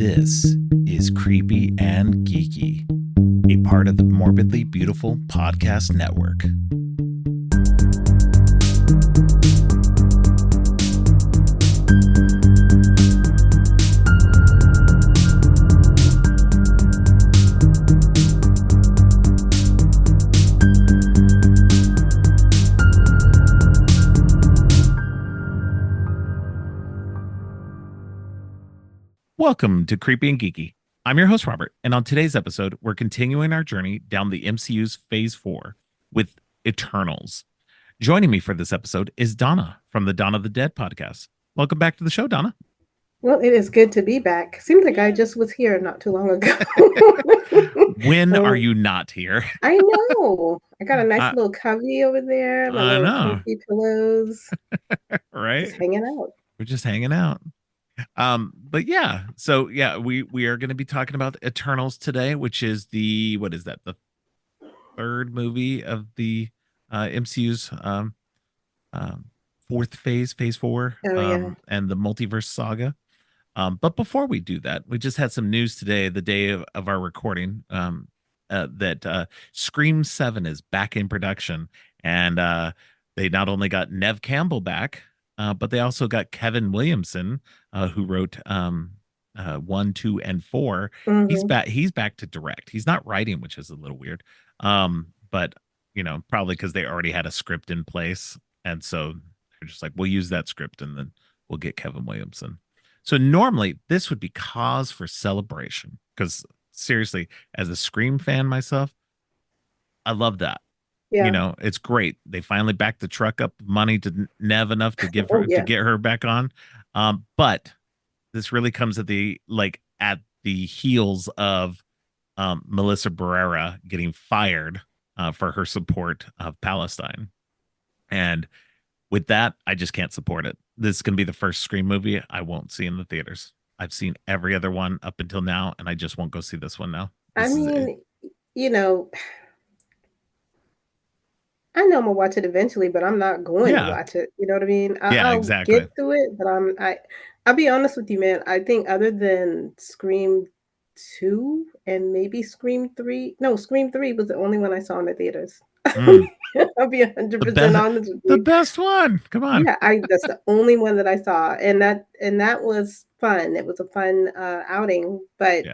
This is Creepy and Geeky, a part of the Morbidly Beautiful Podcast Network. Welcome to Creepy and Geeky. I'm your host, Robert, and on today's episode, we're continuing our journey down the MCU's Phase 4 with Eternals. Joining me for this episode is Donna from the Donna Tha Dead podcast. Welcome back to the show, Donna. Well, it is good to be back. Seems like I just was here not too long ago. When are you not here? I know. I got a nice little covey over there, my little comfy pillows. Right? Just hanging out. We're just hanging out. But yeah, so yeah, we are going to be talking about Eternals today, which is the third movie of the MCU's fourth phase 4, and the multiverse saga. But before we do that, we just had some news today, the day of our recording, that Scream 7 is back in production, and they not only got Neve Campbell back, but they also got Kevin Williamson, who wrote 1, 2, and 4. Mm-hmm. He's back to direct. He's not writing, which is a little weird. But probably because they already had a script in place, and so they're just like, we'll use that script, and then we'll get Kevin Williamson. So normally this would be cause for celebration, because seriously, as a Scream fan myself, I love that. Yeah. It's great. They finally backed the truck up money to Neve enough to give her to get her back on. But this really comes at the heels of Melissa Barrera getting fired for her support of Palestine. And with that, I just can't support it. This is going to be the first Scream movie I won't see in the theaters. I've seen every other one up until now, and I just won't go see this one now. I know I'm gonna watch it eventually, but I'm not going to watch it. You know what I mean? I'll exactly. get to it, but I'll be honest with you, man. I think other than Scream 2 and maybe Scream 3, no, Scream 3 was the only one I saw in the theaters. I'll be 100% honest with you. The best one. Come on. Yeah, that's the only one that I saw, and that was fun. It was a fun outing, but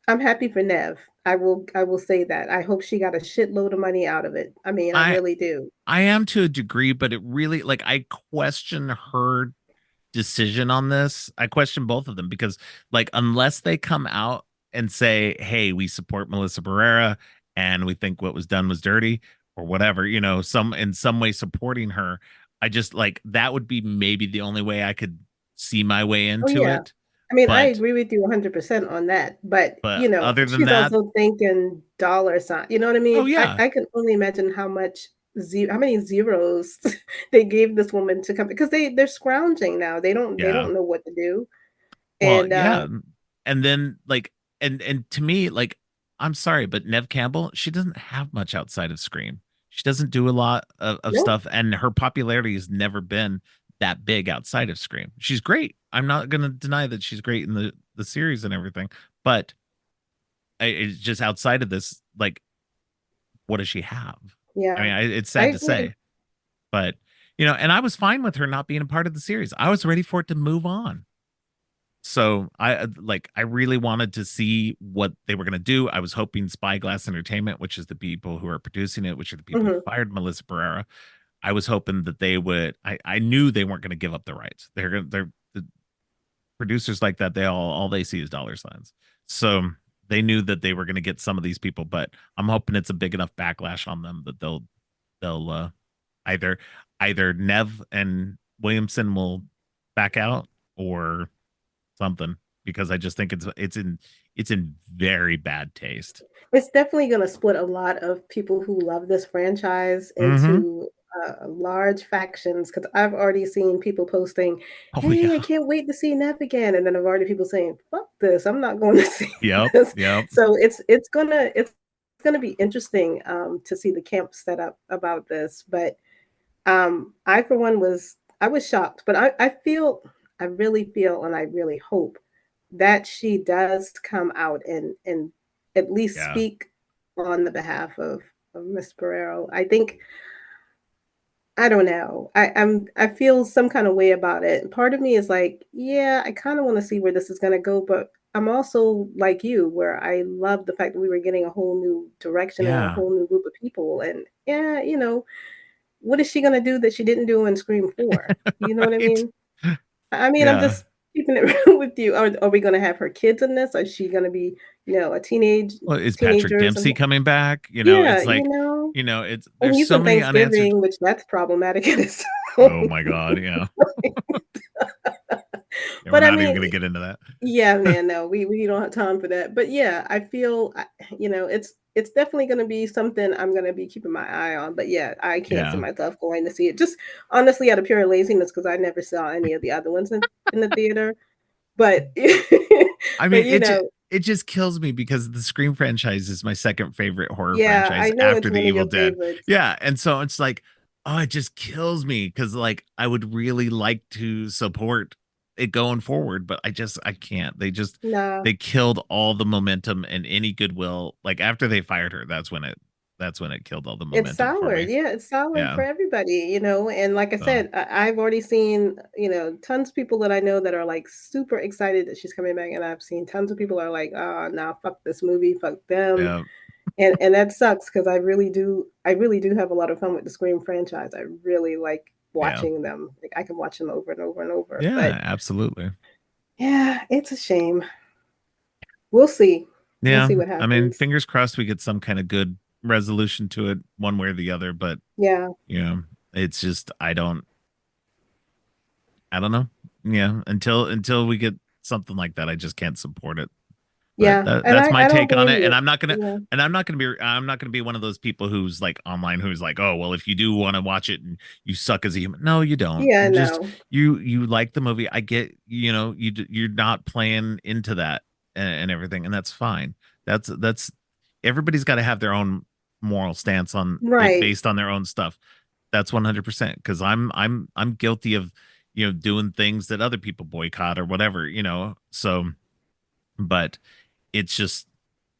I'm happy for Neve. I will say that. I hope she got a shitload of money out of it. I mean, I really do. I am to a degree, but it really, I question her decision on this. I question both of them, because unless they come out and say, hey, we support Melissa Barrera and we think what was done was dirty or whatever, in some way supporting her, I just that would be maybe the only way I could see my way into it. I mean, I agree with you 100% on that, but other than she's that, also thinking dollar sign. You know what I mean? Oh yeah, I can only imagine how many zeros they gave this woman to come, because they're scrounging now. They don't know what to do. Well, and then and to me, I'm sorry, but Neve Campbell, she doesn't have much outside of Scream. She doesn't do a lot of stuff, and her popularity has never been that big outside of Scream. She's great. I'm not going to deny that she's great in the series and everything, but it's just outside of this, what does she have? Yeah. I mean, it's sad to say, but and I was fine with her not being a part of the series. I was ready for it to move on. So I really wanted to see what they were going to do. I was hoping Spyglass Entertainment, which is the people who are producing it, which are the people who fired Melissa Barrera, I was hoping that they would. I knew they weren't going to give up the rights. They're the producers like that. All they see is dollar signs. So they knew that they were going to get some of these people, but I'm hoping it's a big enough backlash on them that they'll either Neve and Williamson will back out or something, because I just think it's in very bad taste. It's definitely going to split a lot of people who love this franchise into large factions, because I've already seen people posting, hey, I can't wait to see Neve again, and then I've already people saying, fuck this, I'm not going to see this. So it's gonna be interesting to see the camp set up about this, but I for one was shocked, but I feel I really feel and I really hope that she does come out and at least Yeah. speak on the behalf of Miss Barrero. I think I don't know. I feel some kind of way about it. Part of me is like, yeah, I kind of want to see where this is going to go, but I'm also like you, where I love the fact that we were getting a whole new direction and a Yeah. whole new group of people. And yeah, what is she going to do that she didn't do in Scream 4? You know what I Right. mean? I mean, I'm Yeah. just keeping it real with you. Are we going to have her kids in this? Or is she going to be, a Well, is Patrick teenager or Dempsey something? coming back? Yeah, it's like, it's and there's he's so from many unanswered. Thanksgiving, which that's problematic in its Oh own. my God. Yeah. Yeah. We're But I not even going to mean, get into that. yeah, man, no, we don't have time for that. But yeah, I feel, it's definitely going to be something I'm going to be keeping my eye on. But yeah, I can't see Yeah. myself going to see it. Just honestly, out of pure laziness, because I never saw any of the other ones in the theater. But I but mean, it just kills me because the Scream franchise is my second favorite horror yeah, franchise I know after it's The one of Evil your Dead. favorites. Yeah, and so it's like, oh, it just kills me because like I would really like to support it going forward, but I can't. Nah. They killed all the momentum and any goodwill. Like after they fired her, that's when it killed all the It's momentum for soured, me. yeah, it's soured Yeah. for everybody, and like I So said, I've already seen, tons of people that I know that are, like, super excited that she's coming back, and I've seen tons of people are like, "Oh, nah, fuck this movie, fuck them," yeah, and that sucks because I really do have a lot of fun with the Scream franchise. I really like yeah. watching them, like, I can watch them over and over and over, but Yeah, absolutely. yeah, it's a shame. We'll see. We'll Yeah. see what I mean, happens. fingers crossed we get some kind of good resolution to it one way or the other, but Yeah, it's just I don't know. Yeah, until we get something like that, I just can't support it. But yeah, and that's I my I don't take on blame it, and you. I'm not gonna Yeah. and I'm not gonna be one of those people who's like online who's like, oh well, if you do want to watch it and you suck as a human. No, you don't. Yeah, You just no. you like the movie. I get, you're not playing into that and everything, and that's fine. That's everybody's got to have their own moral stance on it Right. based on their own stuff. That's 100% because I'm guilty of doing things that other people boycott or whatever. So but it's just,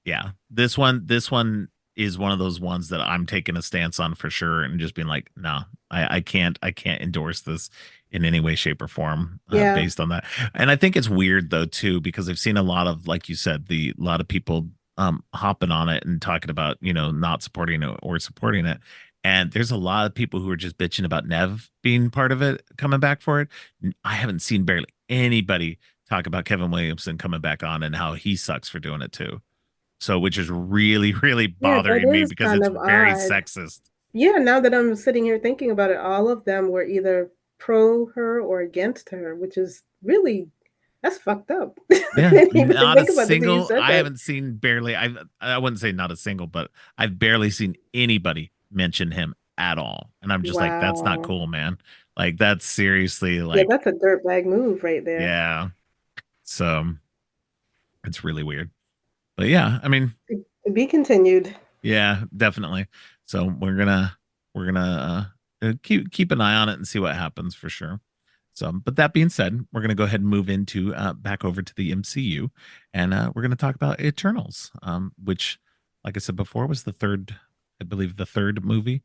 yeah, this one is one of those ones that I'm taking a stance on for sure and just being like, no, I can't endorse this in any way, shape, or form Yeah. based on that. And I think it's weird though too because I've seen a lot of, like you said, the a lot of people hopping on it and talking about not supporting it or supporting it. And there's a lot of people who are just bitching about Nev being part of it, coming back for it. I haven't seen barely anybody talk about Kevin Williamson coming back on and how he sucks for doing it too. So, which is really, really Yeah, that bothering me is because kind it's of very odd. sexist. Yeah, now that I'm sitting here thinking about it, all of them were either pro her or against her, which is really that's fucked up. I Yeah, didn't even not a think about that till you single. said I that. haven't seen barely. I wouldn't say not a single, but I've barely seen anybody mention him at all. And I'm just like, that's not Wow. cool, man. Like that's seriously Yeah, like, that's a dirtbag move right there. yeah. So it's really weird. But yeah, I mean, To be continued. yeah, definitely. So we're gonna keep an eye on it and see what happens for sure. So, but that being said, we're gonna go ahead and move into back over to the MCU, and we're gonna talk about Eternals, which, like I said before, was I believe, the third movie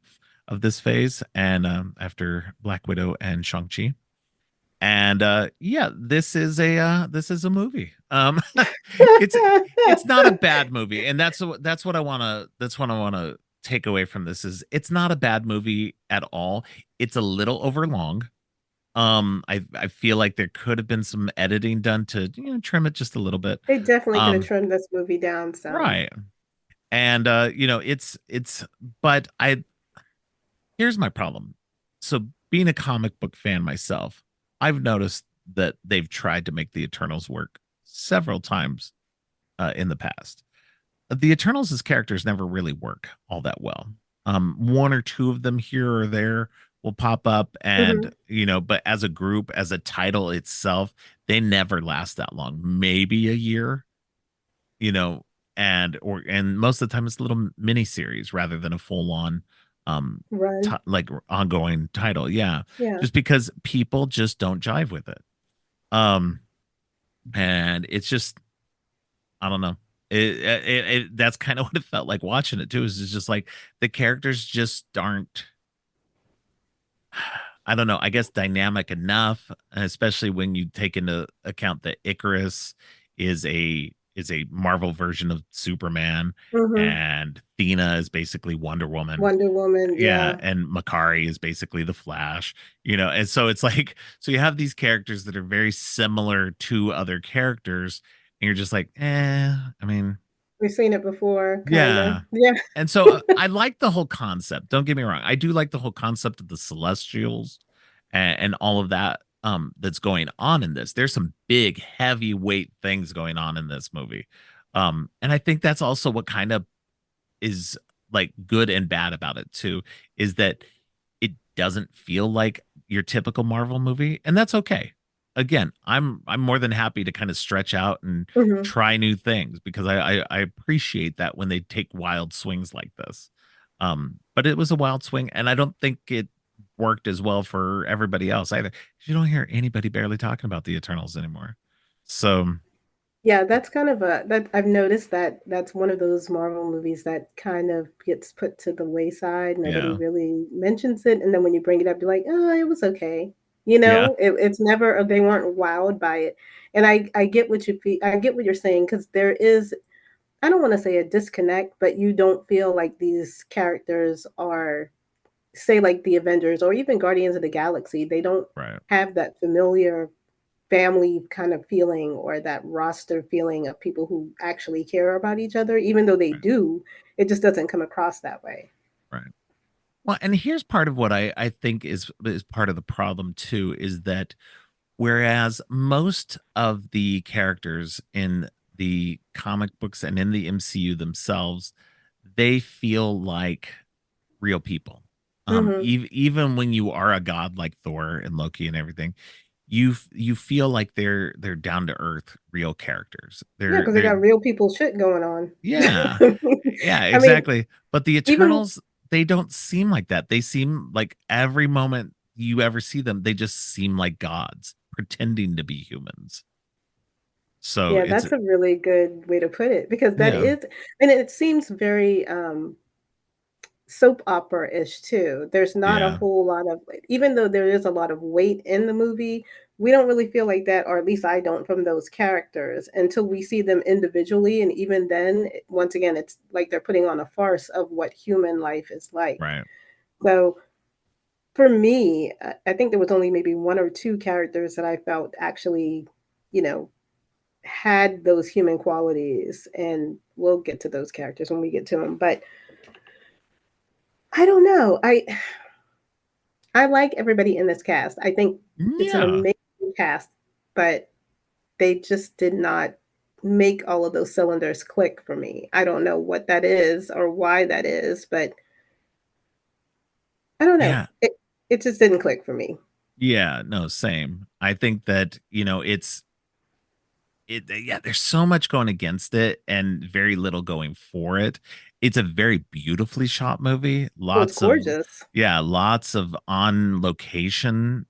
of this phase, and after Black Widow and Shang Chi. And yeah, this is a movie. It's it's not a bad movie, and that's what I want to take away from this is it's not a bad movie at all. It's a little overlong. I feel like there could have been some editing done to trim it just a little bit. They definitely could have Um, trimmed this movie down some. right. And it's but I here's my problem. So being a comic book fan myself, I've noticed that they've tried to make the Eternals work several times in the past. The Eternals as characters never really work all that well. One or two of them here or there will pop up, and Mhm. but as a group, as a title itself, they never last that long. Maybe a year, you know, and most of the time it's a little mini series rather than a full on Run. like ongoing title. Yeah, Yeah. just because people just don't jive with it. Um, and it's just I don't know. That's kind of what it felt like watching it too. Is it's just like the characters just aren't. I don't know. I guess dynamic enough, especially when you take into account that Icarus is a Marvel version of Superman, Mhm. and Thena is basically Wonder Woman. Wonder Woman, Yeah, yeah. and Makari is basically the Flash. And so it's like so you have these characters that are very similar to other characters, and you're just like, I mean, We've seen it before, yeah. kinda. Yeah. And so I like the whole concept. Don't get me wrong. I do like the whole concept of the Celestials and all of that that's going on in this. There's some big heavyweight things going on in this movie. And I think that's also what kind of is like good and bad about it too is that it doesn't feel like your typical Marvel movie, and that's okay. Again, I'm more than happy to kind of stretch out and Mhm. try new things because I appreciate that when they take wild swings like this. But it was a wild swing, and I don't think it worked as well for everybody else either. You don't hear anybody barely talking about the Eternals anymore. So Yeah, that's kind of a that I've noticed that that's one of those Marvel movies that kind of gets put to the wayside. Nobody yeah, really mentions it, and then when you bring it up, you're like, "Oh, it was okay." yeah, It's never they weren't wowed by it. And I get what I get what you're saying because there is I don't want to say a disconnect, but you don't feel like these characters are say like the Avengers or even Guardians of the Galaxy. They don't right, have that familiar family kind of feeling or that roster feeling of people who actually care about each other, even though they right, do, it just doesn't come across that way. right. Well, and here's part of what I think is part of the problem too is that whereas most of the characters in the comic books and in the MCU themselves, they feel like real people. Hmm. Even when you are a god like Thor and Loki and everything, you feel like they're down to earth, real characters. Yeah, because they They're got real people shit going on. yeah, yeah, I mean, exactly. But the even Eternals, they don't seem like that. They seem like every moment you ever see them, they just seem like gods pretending to be humans. So yeah, it's that's a really good way to put it because that yeah, is, and it seems very soap opera-ish too. There's not a yeah, whole lot of even though there is a lot of weight in the movie, we don't really feel like that, or at least I don't from those characters until we see them individually. And even then, once again, it's like they're putting on a farce of what human life is like. right. So for me, I think there was only maybe one or two characters that I felt actually, you know, had those human qualities. And we'll get to those characters when we get to them. But I don't know. I like everybody in this cast. I think it's an Yeah. amazing cast, but they just did not make all of those cylinders click for me. I don't know what that is or why that is, but I don't know. Yeah. It just didn't click for me. Yeah, no, same. I think that, yeah, there's so much going against it and very little going for it. It's a very beautifully shot movie. Oh, it's Lots of gorgeous. yeah, lots of on location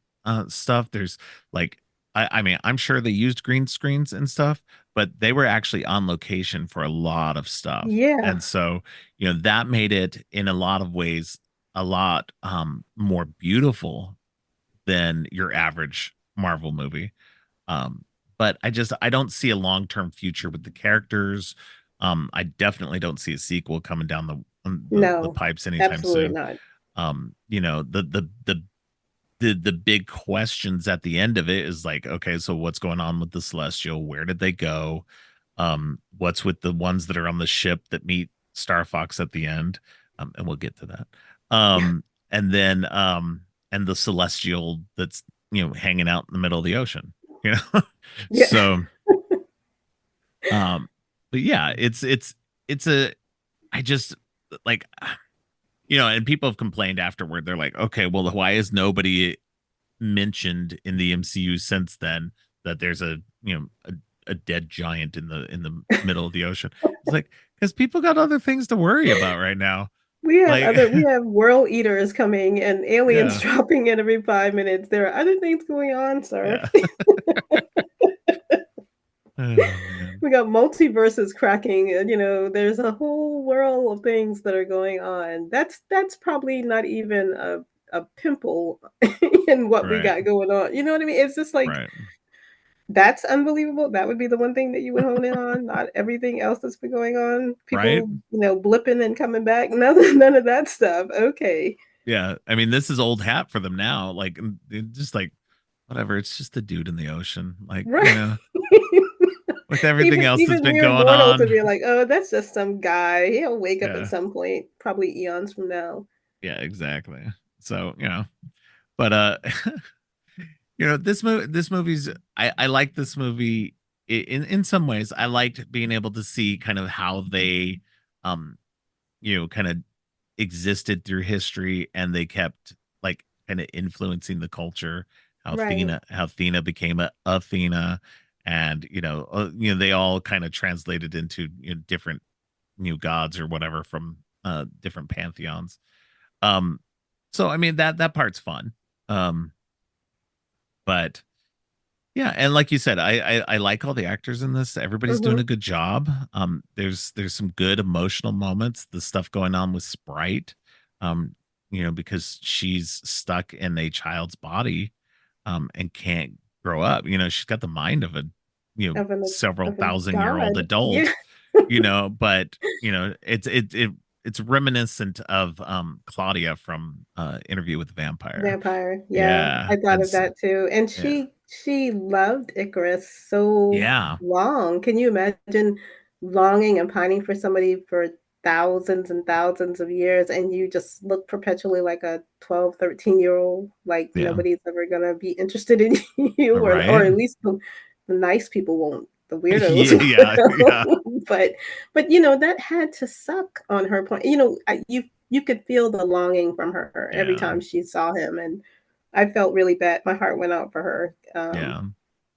stuff. There's like I mean, I'm sure they used green screens and stuff, but they were actually on location for a lot of stuff. Yeah. And so, that made it in a lot of ways a lot more beautiful than your average Marvel movie. Um, but I don't see a long term future with the characters. I definitely don't see a sequel coming down the No, pipes anytime absolutely soon. not. The big questions at the end of it is like, okay, so what's going on with the Celestial? Where did they go? What's with the ones that are on the ship that meet Star Fox at the end? And we'll get to that. And then and the Celestial that's hanging out in the middle of the ocean. You know, Yeah. so um, but yeah, it's a I just like and people have complained afterward. They're like, okay, well, why is nobody mentioned in the MCU since then that there's a dead giant in the middle of the ocean? It's like because people got other things to worry about right now. Like, we have world eaters coming and aliens yeah, dropping in every 5 minutes. There are other things going on, sir. yeah. Oh man. We got multiverses cracking, and there's a whole world of things that are going on. That's probably not even a pimple in what we Right. got going on. You know what I mean? It's just like Right. that's unbelievable. That would be the one thing that you would hone in on, not everything else that's been going on. Right. People, blipping and coming back. None of that stuff. Okay. Yeah. I mean, this is old hat for them now. Like, just like whatever. It's just a dude in the ocean. Like, Right. with everything even else that's even been mere going mortals would on. be like, oh, that's just some guy. He'll wake up at Yeah. some point, probably eons from now. Yeah, exactly. So, but this movie's I like this movie in some ways. I liked being able to see kind of how they um kind of existed through history, and they kept like kind of influencing the culture. Right. How Athena became a Athena, and they all kind of translated into different new gods or whatever from different pantheons. Um, so I mean that part's fun. Um, but yeah, and like you said, I like all the actors in this. Everybody's doing a Mhm. good job. There's some good emotional moments. The stuff going on with Sprite, um, because she's stuck in a child's body, and can't grow up. She's got the mind of a, several Of a thousand year old god. adult. Yeah. But it's reminiscent of Claudia from Interview with the Vampire. Vampire. Yeah, Yeah, I thought of it's that too. And yeah, she loved Icarus so yeah, long. Can you imagine longing and pining for somebody for thousands and thousands of years, and you just look perpetually like a 12, 13-year-old, like yeah. nobody's ever gonna be interested in you, or Right? at least the nice people won't, the weirdos Yeah, yeah, yeah, will. But that had to suck on her point. You could feel the longing from her every yeah, time she saw him, and I felt really bad. My heart went out for her. yeah.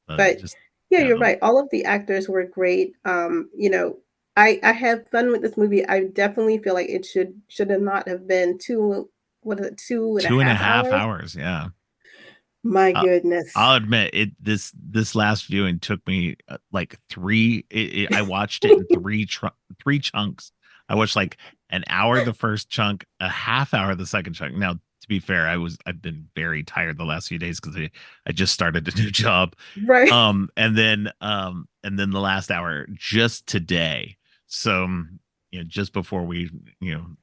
But Just yeah, yeah, you're right. All of the actors were great. I have fun with this movie. I definitely feel like it should have not have been two, what is it, two and a two and a half half hours. hours. Yeah. My Uh, goodness. I'll admit it. This last viewing took me like three. I watched it in three chunks. I watched like an hour the first chunk, a half hour the second chunk. Now, to be fair, I've been very tired the last few days because I just started a new job. Right. And then the last hour just today. So just before we,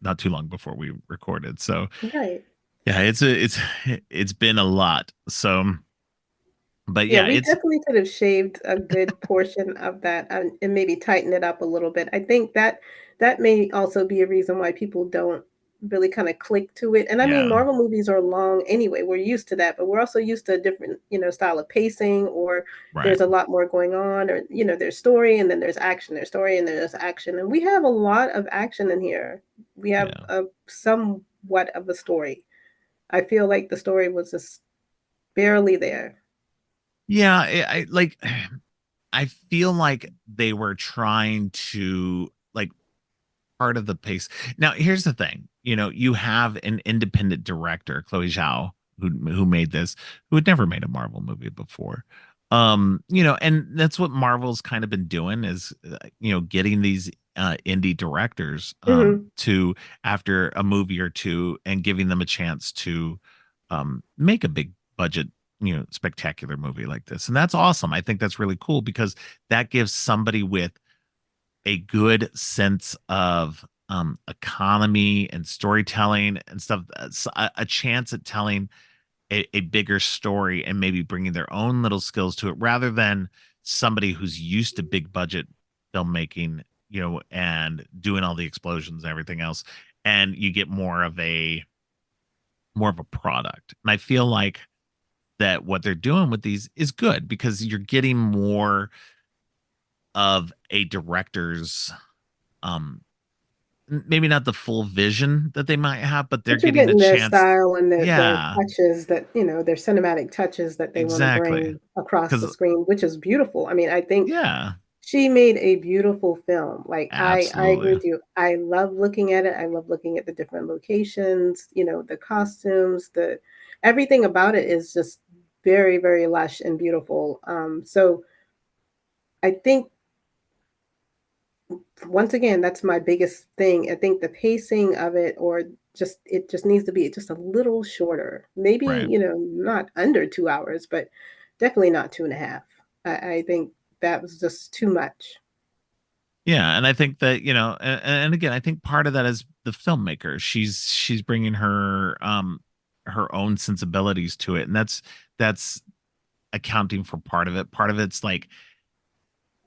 not too long before we recorded. So Right. yeah, it's been a lot. So, but Yeah, yeah, we it's definitely could have shaved a good portion of that, and maybe tighten it up a little bit. I think that may also be a reason why people don't really kind of click to it. And I mean, yeah, Marvel movies are long anyway. We're used to that, but we're also used to a different, style of pacing, or right. there's a lot more going on, or there's story and then there's action, there's story and there's action. And we have a lot of action in here. We have Yeah. a somewhat of a story. I feel like the story was just barely there. Yeah, I like I feel like they were trying to like part of the pace. Now, here's the thing. You have an independent director, Chloe Zhao, who made this, who had never made a Marvel movie before. And that's what Marvel's kind of been doing is getting these indie directors Hmm. to after a movie or two and giving them a chance to make a big budget spectacular movie like this. And that's awesome. I think that's really cool because that gives somebody with a good sense of economy and storytelling and stuff, a chance at telling a bigger story and maybe bringing their own little skills to it rather than somebody who's used to big budget filmmaking, and doing all the explosions and everything else. And you get more of a product. And I feel like that what they're doing with these is good because you're getting more of a director's um maybe not the full vision that they might have, but they're But you're getting a getting their chance. style and their Yeah, touches that, their cinematic touches that they wanna exactly. bring across the Because screen, which is beautiful. I mean, I think yeah, She made a beautiful film. Like I agree Absolutely. with you. I love looking at it. I love looking at the different locations, you know, the costumes, the everything about it is just very, very lush and beautiful. So I think once again, that's my biggest thing. I think the pacing of it, or just it just needs to be just a little shorter. Maybe, Right. you know, not under 2 hours, but definitely not 2.5. I think that was just too much. Yeah, and I think that, and again, I think part of that is the filmmaker. She's bringing her own sensibilities to it, and that's accounting for part of it. Part of it's like,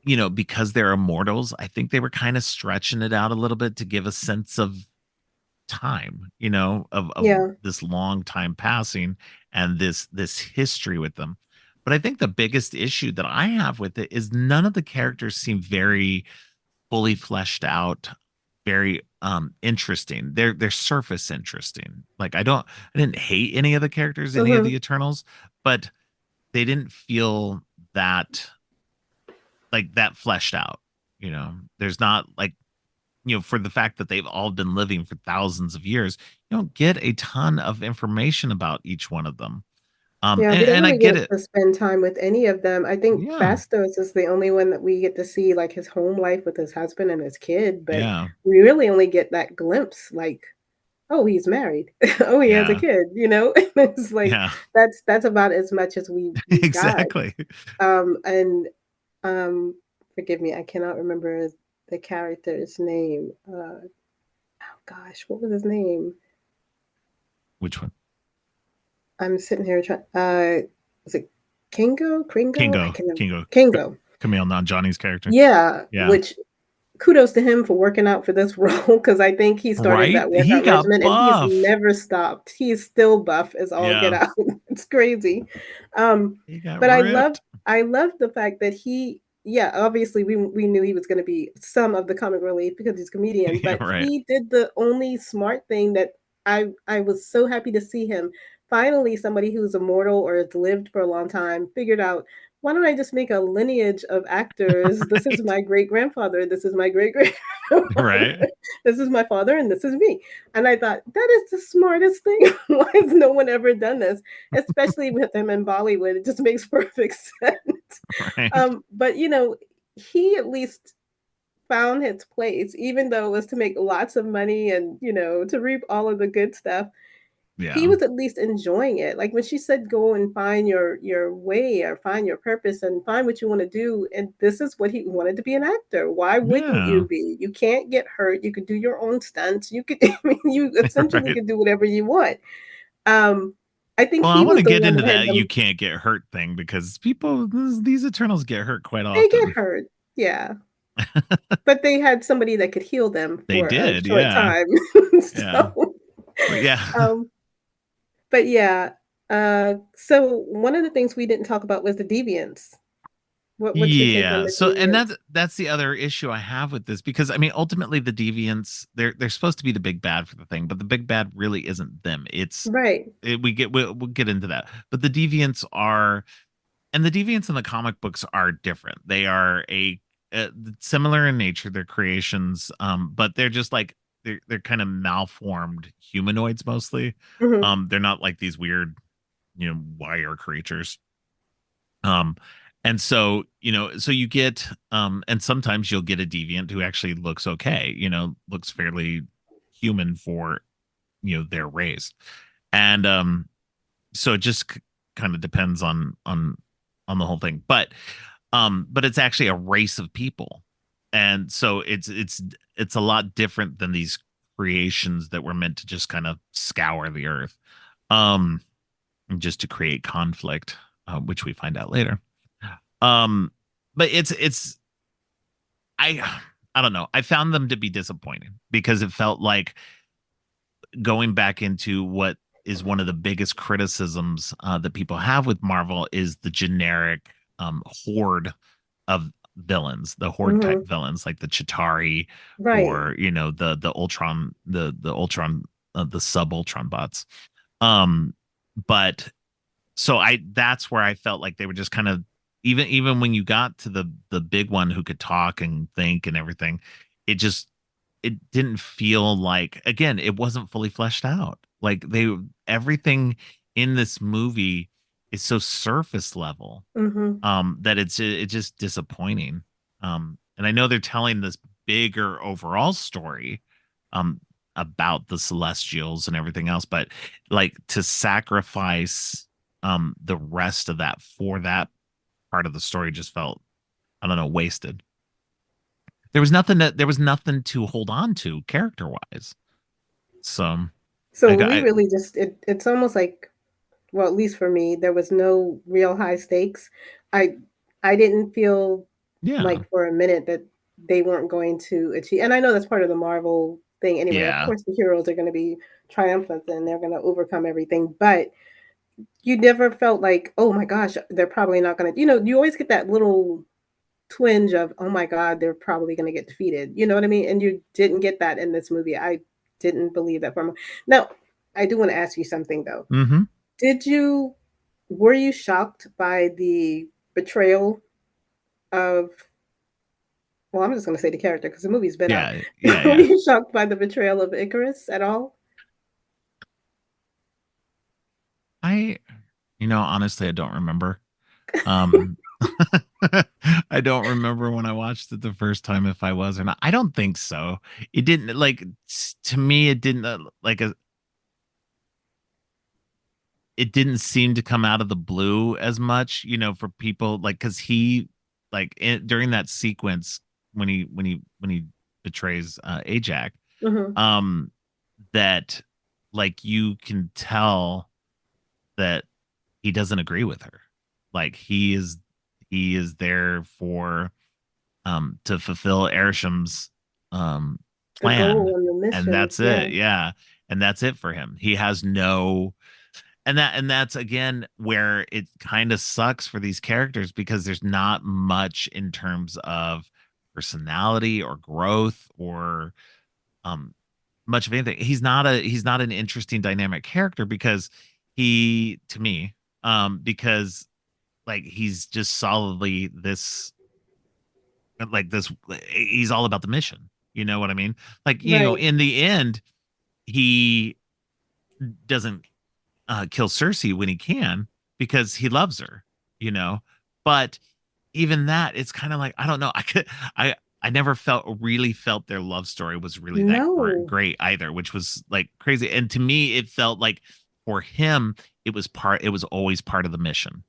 because they're immortals, I think they were kind of stretching it out a little bit to give a sense of time, of Yeah. this long time passing and this history with them. But I think the biggest issue that I have with it is none of the characters seem very fully fleshed out, very interesting. They're surface interesting. Like I didn't hate any of the characters, any of the Mhm. Eternals, but they didn't feel that like that fleshed out. There's not like, for the fact that they've all been living for thousands of years, you don't get a ton of information about each one of them. Yeah, And, we don't and I really get get it. to spend time with any of them. I think Yeah. Bastos is the only one that we get to see, like, his home life with his husband and his kid, but Yeah. we really only get that glimpse, like, "Oh, he's married. Oh, he has a Yeah. kid," you know? It's like, Yeah. that's about as much as we got. Exactly. And, um, forgive me, I cannot remember the character's name. Oh gosh, what was his name? Which one? I'm sitting here trying was it Kingo? Kringo? I Kingo. can never Kingo. Kingo. Camille, not Johnny's character. Yeah, Yeah. which kudos to him for working out for this role because I think he started Right? that He workout got regimen and he's buff. never stopped. He's still buff as all get Yeah. out. It's crazy. Um, He got but ripped. I love the fact that he yeah, obviously we knew he was gonna be some of the comic relief because he's a comedian, Yeah, but right. he did the only smart thing that I was so happy to see him. Finally, somebody who's immortal or has lived for a long time figured out, why don't I just make a lineage of actors? This is Right. my great grandfather. This is my great grandfather. Right. This is my father, and this is me. And I thought, that is the smartest thing. Why has no one ever done this? Especially with him in Bollywood. It just makes perfect sense. Right. But, you know, he at least found his place, even though it was to make lots of money and, you know, to reap all of the good stuff. He Yeah. was at least enjoying it. Like when she said, "Go and find your way or find your purpose and find what you want to do," and this is what he wanted to be an actor. Why wouldn't you Yeah. be? You can't get hurt. You could do your own stunts. You could, I mean, you essentially Right. could do whatever you want. Um, I think Well, I he want was to the get one into that had that you them. can't get hurt thing because people, these Eternals get hurt quite They get often. hurt, yeah, but they had somebody that could heal them They for a did. short Yeah. time. Yeah. So, But yeah. um, but yeah. So one of the things we didn't talk about was the deviants. What's your take on Yeah. the So, and deviants? that's the other issue I have with this because I mean, ultimately the deviants, they're supposed to be the big bad for the thing, but the big bad really isn't them. Right. We'll get into that. But the deviants are, and the deviants in the comic books are different. They are similar in nature, they're creations, but they're just like they're kind of malformed humanoids mostly. Mhm. They're not like these weird, wire creatures. Um, and so, so you get, and sometimes you'll get a deviant who actually looks okay, looks fairly human for, their race. And so it just kind of depends on the whole thing. But it's actually a race of people. And so it's a lot different than these creations that were meant to just kind of scour the earth. Um, just to create conflict, which we find out later. Um, but I I don't know. I found them to be disappointing because it felt like going back into what is one of the biggest criticisms that people have with Marvel is the generic horde of villains, the horde type Mhm. villains like the Chitari Right. or the Ultron, the Ultron, the sub Ultron bots. Um, but so I that's where I felt like they were just kind of even when you got to the big one who could talk and think and everything, it just it didn't feel like, again, it wasn't fully fleshed out. Like they everything in this movie is so surface level, Hmm. that it's just disappointing. And I know they're telling this bigger overall story, um about the Celestials and everything else, but like to sacrifice the rest of that for that part of the story just felt, I don't know, wasted. There was nothing to hold on to character wise. So So I we got really just it's almost like, well, at least for me, there was no real high stakes. I I didn't feel yeah. like for a minute that they weren't going to achieve, and I know that's part of the Marvel thing anyway. Of Yeah. course, the heroes are going to be triumphant and they're going to overcome everything, but you never felt like, oh my gosh, they're probably not going to. You always get that little twinge of, oh my god, they're probably going to get defeated. You know what I mean? And you didn't get that in this movie. I didn't believe that for a moment. Now, I do want to ask you something though. Mm-hmm. Did you Were you shocked by the betrayal of, well, I'm just going to say the character because the movie's been out. Yeah. Yeah. Were Yeah. you shocked by the betrayal of Icarus at all? I, honestly, I don't remember. Um, I don't remember when I watched it the first time if I was or not. I don't think so. It didn't like to me. It didn't it didn't seem to come out of the blue as much, for people like because he during that sequence when he betrays Ajax, Hmm. um, that like you can tell that he doesn't agree with her. Like he is there for to fulfill Arisham's The plan, goal and the and mission. that's Yeah. it. Yeah. And that's it for him. He has no, and that's again where it kind of sucks for these characters because there's not much in terms of personality or growth or um much of anything. He's not an interesting dynamic character because he to me, because like he's just solidly this, like this, he's all about the mission. You know what I mean? Like, Right. in the end, he doesn't kill Cersei when he can because he loves her, you know. But even that, it's kind of like, I don't know. I never really felt their love story was really that No. great either, which was like crazy. And to me, it felt like for him, it was always part of the mission.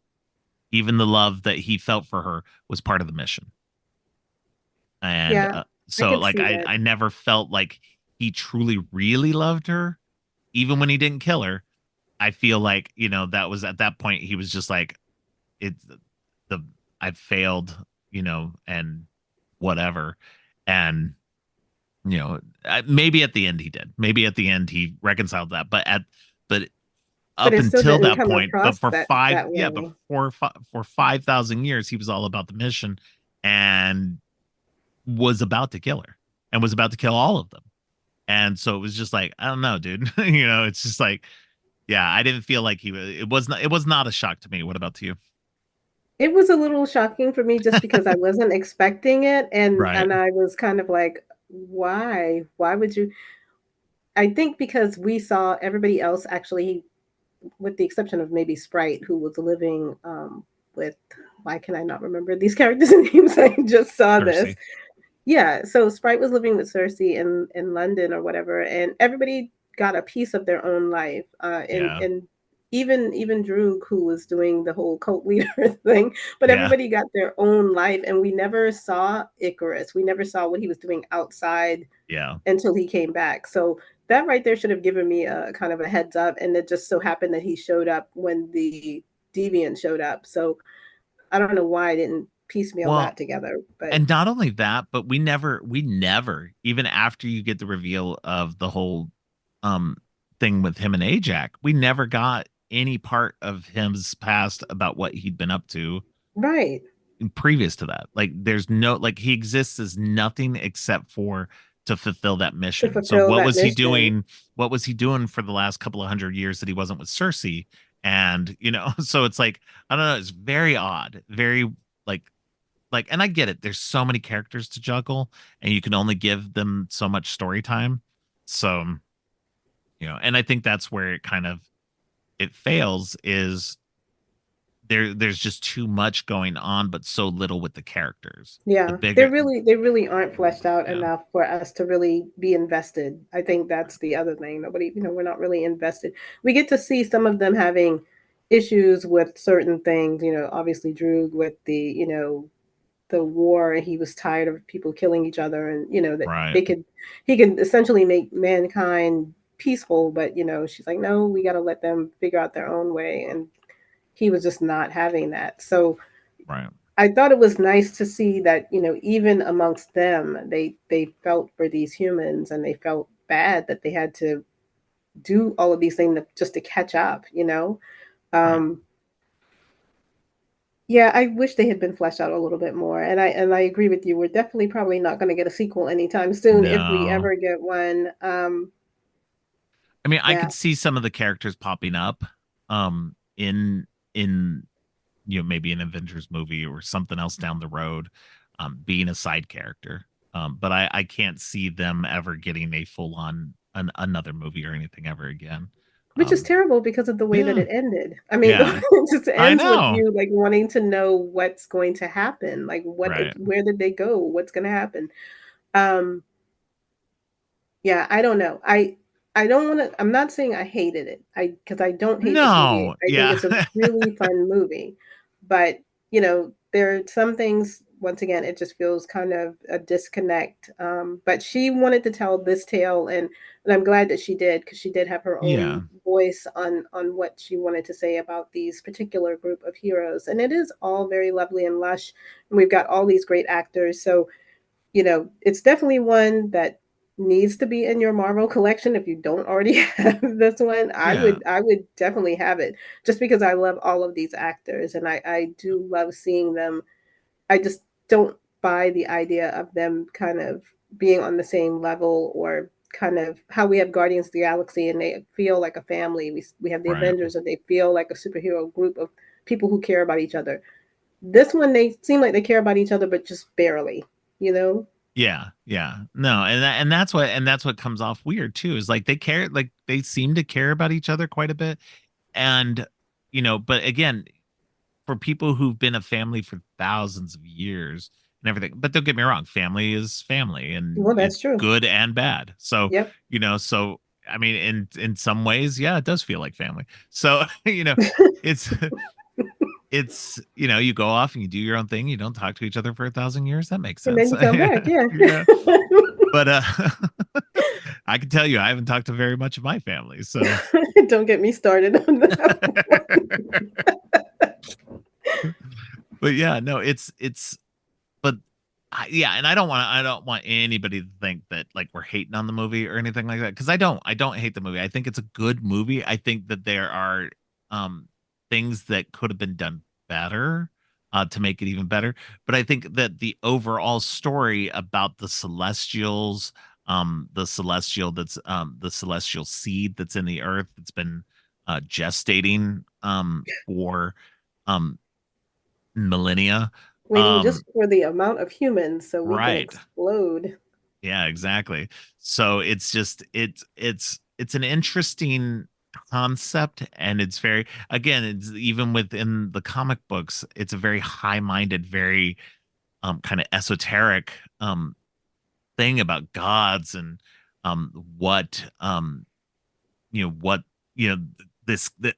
Even the love that he felt for her was part of the mission. And Yeah, I so could like see that. I never felt like he truly really loved her, even when he didn't kill her. I feel like, that was at that point he was just like, it's the I failed, and whatever. And maybe at the end he did. Maybe at the end he reconciled that, but But up it still until didn't that come point, but across for that five, that yeah, but way. for 5,000 years he was all about the mission and was about to kill her and was about to kill all of them. And so it was just like, I don't know, dude. It's just like, yeah, I didn't feel like he was. It was not a shock to me. What about to you? It was a little shocking for me just because I wasn't expecting it, and Right. I was kind of like, "Why? Why would you?" I think because we saw everybody else actually, with the exception of maybe Sprite, who was living with. Why can I not remember these characters' names? I just saw this. Cersei. Yeah, so Sprite was living with Cersei in London or whatever, and everybody got a piece of their own life. Yeah. And even Droog, who was doing the whole cult leader thing, but Yeah. everybody got their own life, and we never saw Icarus. We never saw what he was doing outside Yeah. until he came back. So that right there should have given me a kind of a heads up, and it just so happened that he showed up when the deviant showed up. So I don't know why I didn't piecemeal Well, that together, but and not only that, but we never, even after you get the reveal of the whole um thing with him and Ajax, we never got any part of his past about what he'd been up to right. previous to that. Like there's no, like he exists as nothing except for to fulfill that To mission. So fulfill that mission. what was he doing for the last couple of hundred years that he wasn't with Cersei? And so it's like, I don't know, it's very odd, very like and I get it. There's so many characters to juggle, and you can only give them so much story time. So, and I think that's where it kind of it fails is there's just too much going on, but so little with the characters. The Yeah, bigger, they really aren't fleshed out yeah, enough for us to really be invested. I think that's the other thing. Nobody, we're not really invested. We get to see some of them having issues with certain things. Obviously Droog with the war, and he was tired of people killing each other, and that right, he could essentially make mankind peaceful, but she's like, no, we got to let them figure out their own way, and he was just not having that. So right, I thought it was nice to see that, even amongst them, they felt for these humans, and they felt bad that they had to do all of these things just to catch up. right. Um, yeah, I wish they had been fleshed out a little bit more. And I agree with you. We're definitely probably not going to get a sequel anytime soon, if we No, ever get one. I mean, I Yeah, could see some of the characters popping up, in maybe an Avengers movie or something else down the road, being a side character. But I can't see them ever getting a full on another movie or anything ever again. which is Um, terrible because of the way that yeah, it ended. I mean, yeah, it just I ends with know, you like wanting to know what's going to happen. Like, right? where did they go? What's going to happen? Um, Yeah, I don't know. I don't want to. I'm not saying I hated it. Because I don't hate this movie. No, I think yeah, it's a really fun movie, but there are some things. Once again, it just feels kind of a disconnect. But she wanted to tell this tale, and I'm glad that she did, because she did have her yeah, own voice on what she wanted to say about these particular group of heroes, and it is all very lovely and lush, and we've got all these great actors. So it's definitely one that needs to be in your Marvel collection if you don't already have this one. I yeah, would I would definitely have it, just because I love all of these actors, and I do love seeing them. I just don't buy the idea of them kind of being on the same level, or kind of how we have Guardians of the Galaxy and they feel like a family. We have the right. Avengers and they feel like a superhero group of people who care about each other. This one, they seem like they care about each other, but just barely, you know? Yeah, yeah. No, and that's what comes off weird too, is like they care, like they seem to care about each other quite a bit. And but again, for people who've been a family for thousands of years and everything, but don't get me wrong, family is family and Well, that's it's true. good and bad. So, Yep. so I mean, in some ways, yeah, it does feel like family. So, it's you go off and you do your own thing, you don't talk to each other for 1,000 years. That makes And then sense. you come back, yeah. Yeah. But I can tell you I haven't talked to very much of my family. So Don't get me started on that one. but yeah, no, it's but yeah, and I don't want anybody to think that like we're hating on the movie or anything like that, because I don't hate the movie. I think it's a good movie. I think that there are um things that could have been done better to make it even better. But I think that the overall story about the celestials, the celestial seed that's in the earth that's been gestating for um millennia. Waiting um just for the amount of humans so we can right, explode. yeah, exactly. So it's just it's an interesting concept, and it's very, again, it's even within the comic books, it's a very high-minded, very kind of esoteric thing about gods and what what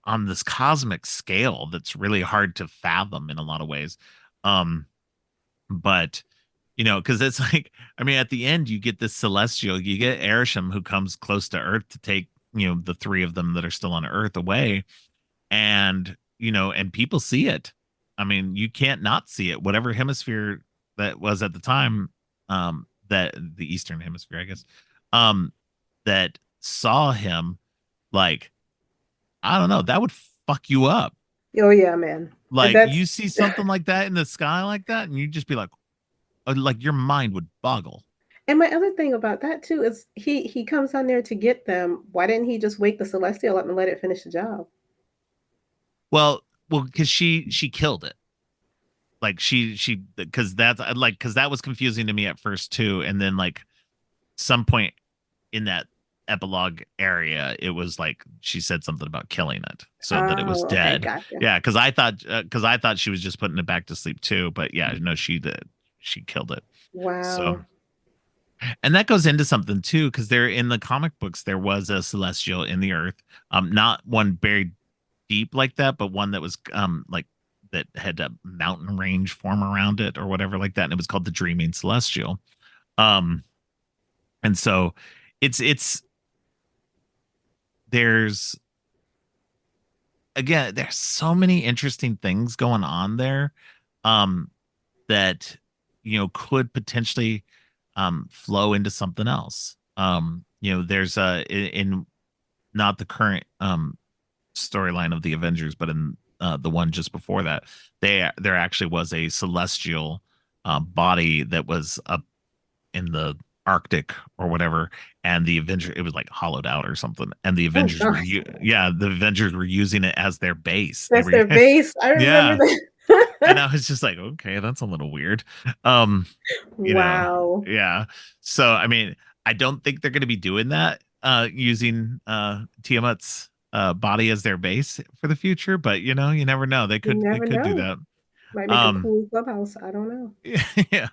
on this cosmic scale that's really hard to fathom in a lot of ways. But because it's like, I mean, at the end, you get this celestial, you get Erisham, who comes close to Earth to take, the three of them that are still on Earth away. And, and people see it. I mean, you can't not see it. Whatever hemisphere that was at the time, that the Eastern hemisphere, I guess, um, that saw him, like, I don't know, that would fuck you up. Oh yeah, man. Like, That's you see something like that in the sky like that, and you just be like your mind would boggle. and my other thing about that too is he comes on there to get them. Why didn't he just wake the Celestial up and let it finish the job? well, because she killed it. Like she because that's like because that was confusing to me at first too, and then like some point in that epilogue area, it was like she said something about killing it so that it was Oh, okay, dead. gotcha. Yeah, because I thought she was just putting it back to sleep too, but yeah, no, she did. She killed it. So, Wow. and that goes into something too, because there in the comic books there was a celestial in the earth, not one buried deep like that, but one that was like that had a mountain range form around it or whatever like that, and it was called the Dreaming Celestial. Um, and so it's there's again there's so many interesting things going on there, um, that could potentially flow into something else. There's in not the current storyline of the Avengers, but in the one just before that, there actually was a celestial body that was up in the Arctic or whatever, and the Avenger it was like hollowed out or something, and the Oh Avengers gosh. yeah, the Avengers were using it as their base. They That's were their base. I remember yeah, and that. I was just like, okay, that's a little weird. Um, you know, Wow. yeah. So I mean, I don't think they're going to be doing that using Tiamat's body as their base for the future, but you never know. You They never could do know. that. Might make a Um cool clubhouse. I don't know. yeah.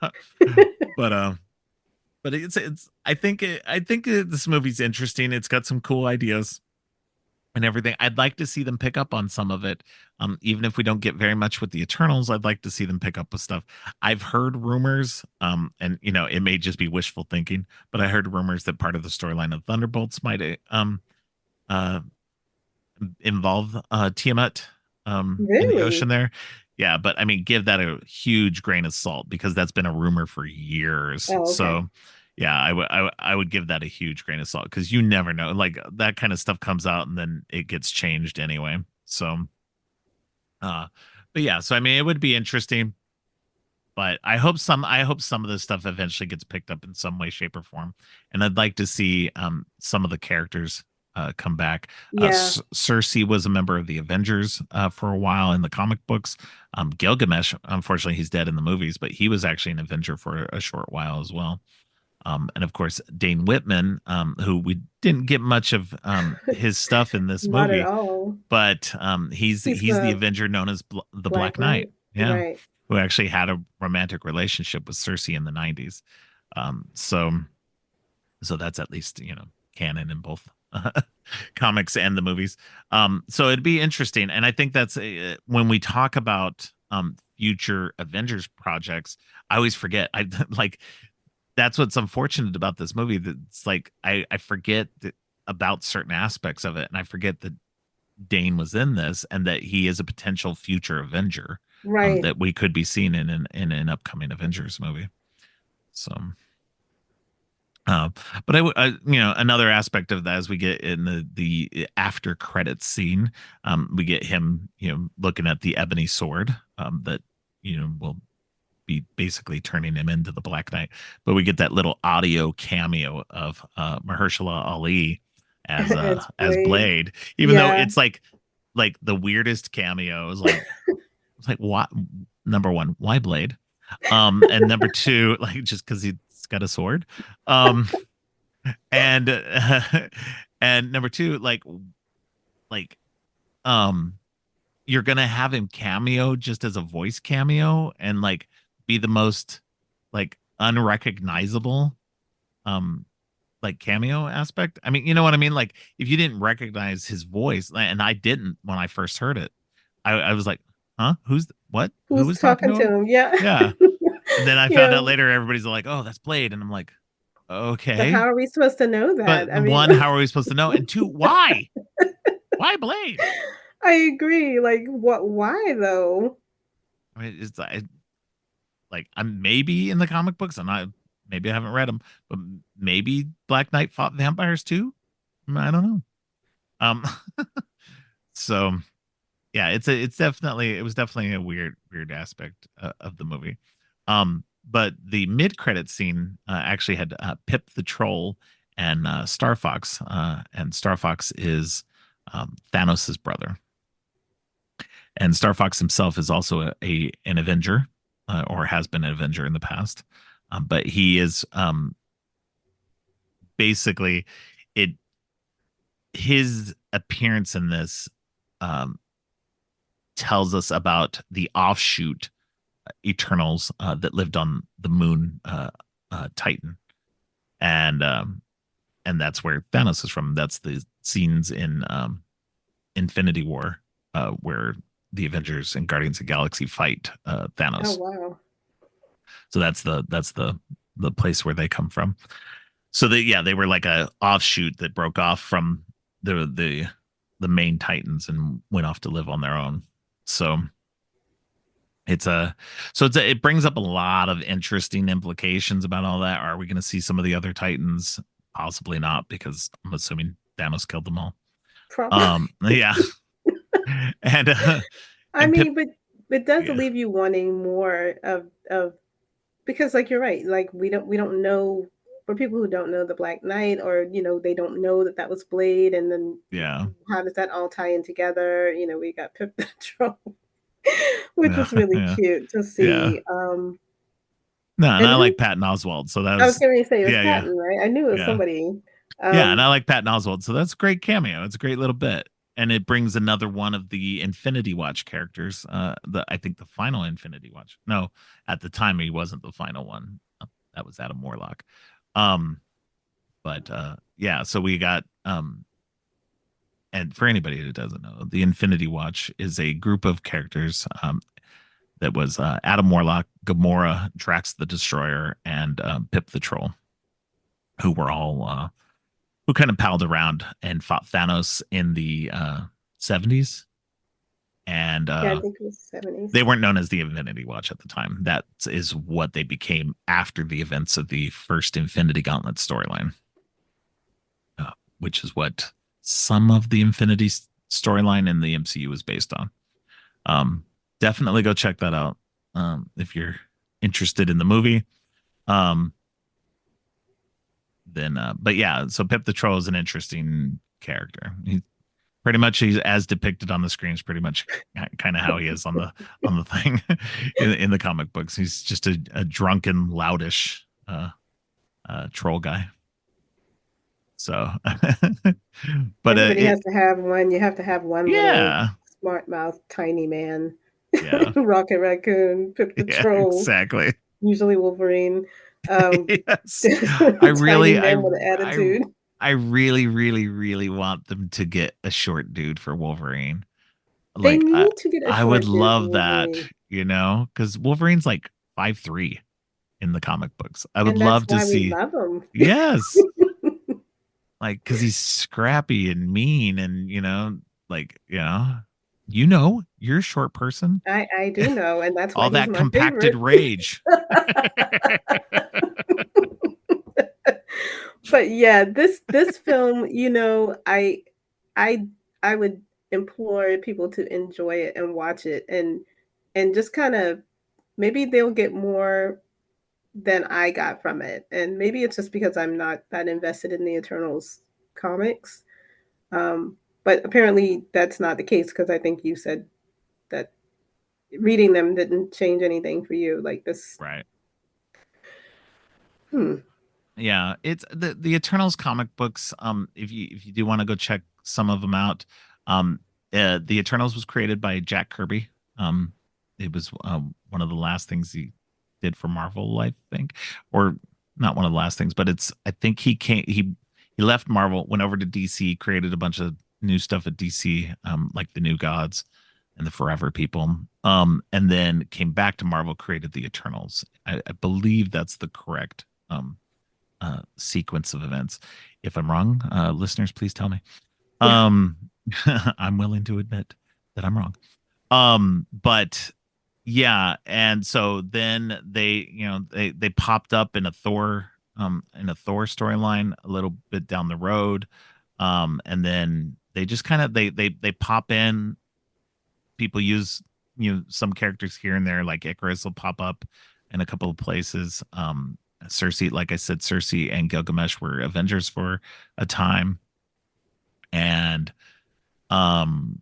But it's I think this movie's interesting. It's got some cool ideas and everything. I'd like to see them pick up on some of it. Even if we don't get very much with the Eternals, I'd like to see them pick up with stuff. I've heard rumors, and it may just be wishful thinking, but I heard rumors that part of the storyline of Thunderbolts might uh involve Tiamat in the ocean Really? there. Yeah, but I mean, give that a huge grain of salt because that's been a rumor for years. Oh, okay. So, yeah, I would give that a huge grain of salt because you never know. Like that kind of stuff comes out and then it gets changed anyway. So, uh, but yeah, so I mean, it would be interesting, but I hope some of this stuff eventually gets picked up in some way, shape, or form. And I'd like to see some of the characters come back. Yeah. Cersei was a member of the Avengers for a while in the comic books. Gilgamesh, unfortunately, he's dead in the movies, but he was actually an Avenger for a short while as well. And of course, Dane Whitman, who we didn't get much of his stuff in this Not at movie, all. but He's he's the the Avenger known as the Black Black Knight. Knight. Yeah, Right. who actually had a romantic relationship with Cersei in the 90s. So that's at least canon in both comics and the movies. So it'd be interesting, and I think that's when we talk about future Avengers projects, I always forget. I like that's what's unfortunate about this movie. That it's like I forget about certain aspects of it, and I forget that Dane was in this and that he is a potential future Avenger Right. that we could be seeing in an upcoming Avengers movie. So, uh, but another aspect of that as we get in the after credits scene, we get him, looking at the ebony sword, that will be basically turning him into the Black Knight. But we get that little audio cameo of Mahershala Ali It's as Blade. Blade, even though Yeah. it's like the weirdest cameo. It's like what number one, why Blade? And number two, like just because he's got a sword. Um, and and number two, like um you're gonna have him cameo just as a voice cameo and like be the most like unrecognizable um like cameo aspect. I mean, you know what I mean? Like if you didn't recognize his voice, and I didn't when I first heard it, I was like, huh? What? Who Who's was talking talking to to him? him? Yeah. Yeah. And then I found Yeah. out later everybody's like, oh, that's Blade. And I'm like, But how okay. are we supposed to know But that? I mean, one, how are we supposed to know? And two, why? Why Blade? I agree. Like, what? Why though? I mean, like I'm maybe in the comic books. Maybe I haven't read them, but maybe Black Knight fought vampires too. I don't know. Um, so yeah, it was definitely a weird aspect of the movie. But the mid credit scene actually had Pip the Troll and Star Fox, and Star Fox is Thanos's brother. And Star Fox himself is also a an Avenger, or has been an Avenger in the past. But he is basically it. His appearance in this um, tells us about the offshoot Eternals that lived on the moon Titan, and that's where Thanos is from. That's the scenes in Infinity War where the Avengers and Guardians of the Galaxy fight Oh, Thanos. wow. So that's the place where they come from. So they were like a offshoot that broke off from the main Titans and went off to live on their own. So it's a it brings up a lot of interesting implications about all that. Are we going to see some of the other Titans? Possibly not, because I'm assuming Thanos killed them all. Probably. Yeah, and I and Pip, mean, but it does yeah, leave you wanting more of because like you're right, like we don't know, for people who don't know the Black Knight, or they don't know that that was Blade, and then yeah, how does that all tie in together? We got Pip the Troll, which yeah, was really yeah, cute to yeah. see. No, and And I who like Patton Oswald, so that I was was going to say it was yeah, yeah, Patton, right? I knew it was yeah. somebody. Yeah, and Um, I like Patton Oswalt, so that's a great cameo. It's a great little bit, and it brings another one of the Infinity Watch characters. I think the final Infinity Watch. No, at the time he wasn't the final one. That was Adam Warlock. Um, but yeah, so we got and for anybody who doesn't know, the Infinity Watch is a group of characters that was Adam Warlock, Gamora, Drax the Destroyer, and Pip the Troll, who were all who kind of palled around and fought Thanos in the 70s. And yeah, I think it was 70s. they weren't known as the Infinity Watch at the time. That is what they became after the events of the first Infinity Gauntlet storyline, which is what some of the Infinity storyline in the MCU was based on. Um, Definitely go check that out if you're interested in the movie. Um, then, but yeah, so Pip the Troll is an interesting character. Pretty much he's as depicted on the screen is pretty much kind of how he is on the thing in the comic books. He's just a drunken, loutish troll guy. So, but Everybody it has to have one. You have to have one little yeah, smart mouth, tiny man. yeah, Rocket Raccoon, Pip the yeah, Troll, exactly. usually Wolverine. Um, Yes, tiny man with an I attitude. I really really want them to get a short dude for Wolverine. They Like need to get a I would short dude for love that, Wolverine. because Wolverine's like 5'3" in the comic books. I would And that's love to why we see, love him. yes, like because he's scrappy and mean, and like you're a short person, I do know, and that's why all he's that my compacted favorite. rage. But yeah, this film, I I would implore people to enjoy it and watch it, and just kind of, maybe they'll get more than I got from it. And maybe it's just because I'm not that invested in the Eternals comics. But apparently that's not the case, because I think you said that reading them didn't change anything for you. Like this. Right. Hmm. Yeah, it's the Eternals comic books. If you do want to go check some of them out, the Eternals was created by Jack Kirby. It was one of the last things he did for Marvel, I think, or not one of the last things, but I think he left Marvel, went over to DC, created a bunch of new stuff at DC, like the New Gods and the Forever People, and then came back to Marvel, created the Eternals. I believe that's the correct sequence of events. If I'm wrong, listeners, please tell me. Um, I'm willing to admit that I'm wrong. But yeah, and so then they popped up in a Thor storyline a little bit down the road. And then they just kind of they pop in. People use some characters here and there, like Icarus will pop up in a couple of places. Cersei, like I said, Cersei and Gilgamesh were Avengers for a time, and um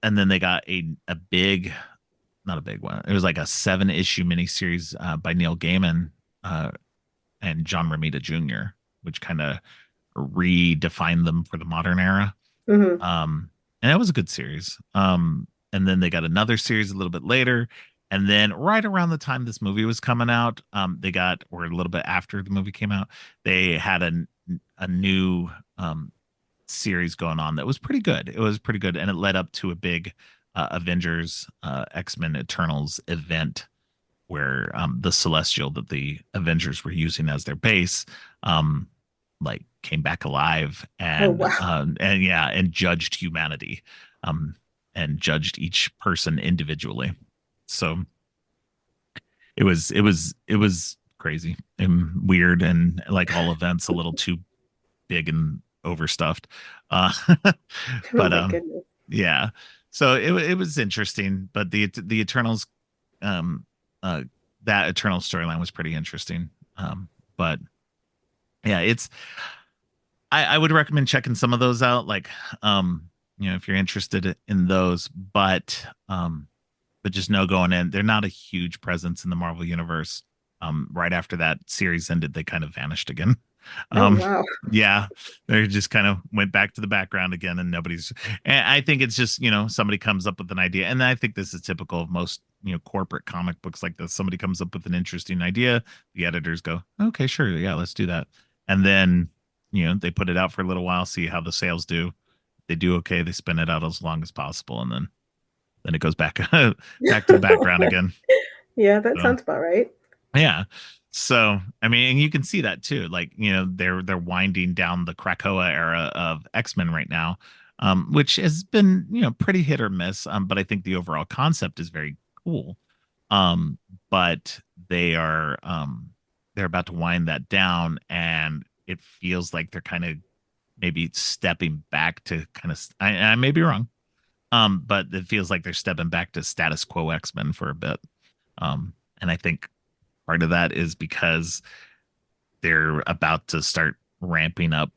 and then they got a big, not a big one. It was like a 7 issue miniseries by Neil Gaiman uh, and John Romita Jr., which kind of redefined them for the modern era. Hmm. And it was a good series. And then they got another series a little bit later. And then right around the time this movie was coming out, they got, or a little bit after the movie came out, they had a new series going on that was pretty good. It was pretty good. And it led up to a big Avengers X-Men Eternals event where the celestial that the Avengers were using as their base um like came back alive Oh wow. and yeah, and judged humanity um and judged each person individually. So it was crazy and weird, and like all events a little too big and overstuffed. uh Oh but my goodness. yeah, so it was interesting, but the Eternals um uh that Eternal storyline was pretty interesting. But yeah, I would recommend checking some of those out, like if you're interested in those, but just know going in, they're not a huge presence in the Marvel universe. Right after that series ended, they kind of vanished again. Oh um wow. yeah, they just kind of went back to the background again, and nobody's, and I think it's just, somebody comes up with an idea, and I think this is typical of most, corporate comic books like this. Somebody comes up with an interesting idea, the editors go, okay, sure, yeah, let's do that. And then they put it out for a little while, see how the sales do. They do okay, they spin it out as long as possible, and then it goes back back to the background again. Yeah, that So sounds about right. yeah. So I mean, and you can see that too. Like, they're winding down the Krakoa era of X-Men right now, which has been, pretty hit or miss. But I think the overall concept is very cool. Um, but they're about to wind that down, and it feels like they're kind of maybe stepping back to kind of, I may be wrong. But it feels like they're stepping back to status quo X-Men for a bit. And I think part of that is because they're about to start ramping up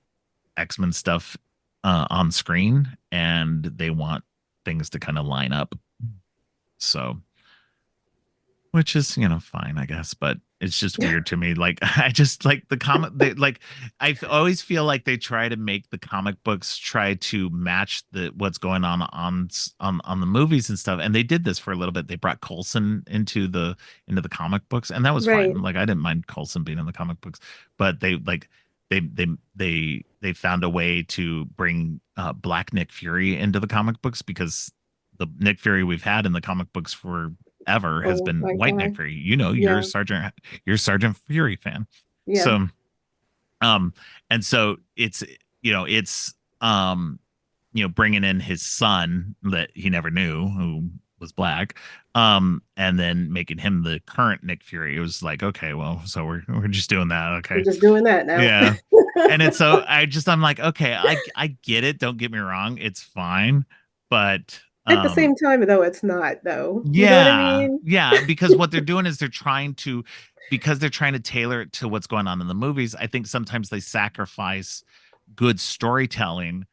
X-Men stuff on screen, and they want things to kind of line up. So, which is, fine, I guess, but it's just weird to me. Like, I just like the comic, they like, always feel like they try to make the comic books try to match the what's going on the movies and stuff. And they did this for a little bit. They brought Coulson into the comic books, and that was Right. fine. Like, I didn't mind Coulson being in the comic books, but they found a way to bring Black Nick Fury into the comic books, because the Nick Fury we've had in the comic books forever has Oh been my White Nick God. Fury. Yeah. You're a Sergeant Fury fan. Yeah. So um and so it's bringing in his son that he never knew, who was black, and then making him the current Nick Fury. It was like, okay, well, so we're just doing that. We're Okay. just doing that now. Yeah. And it's so I'm like, okay, I get it, don't get me wrong, it's fine, but At the same time, though, it's not, though. You know what I yeah, mean? yeah, because what they're doing is because they're trying to tailor it to what's going on in the movies. I think sometimes they sacrifice good storytelling,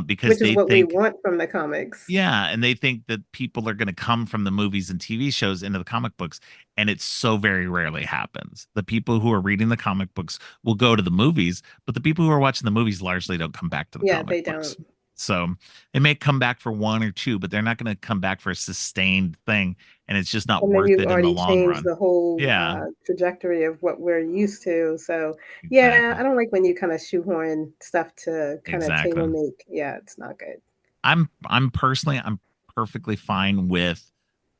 because Which is they what we think, want from the comics. yeah, and they think that people are going to come from the movies and TV shows into the comic books, and it so very rarely happens. The people who are reading the comic books will go to the movies, but the people who are watching the movies largely don't come back to the Yeah, comic they don't. books. So they may come back for one or two, but they're not going to come back for a sustained thing, and it's just not And then worth you've it in the already long changed run. the whole, Yeah, trajectory of what we're used to, so, yeah, exactly. I don't like when you kinda shoehorn stuff to kinda Exactly. tailor make. Yeah, it's not good. I'm perfectly fine with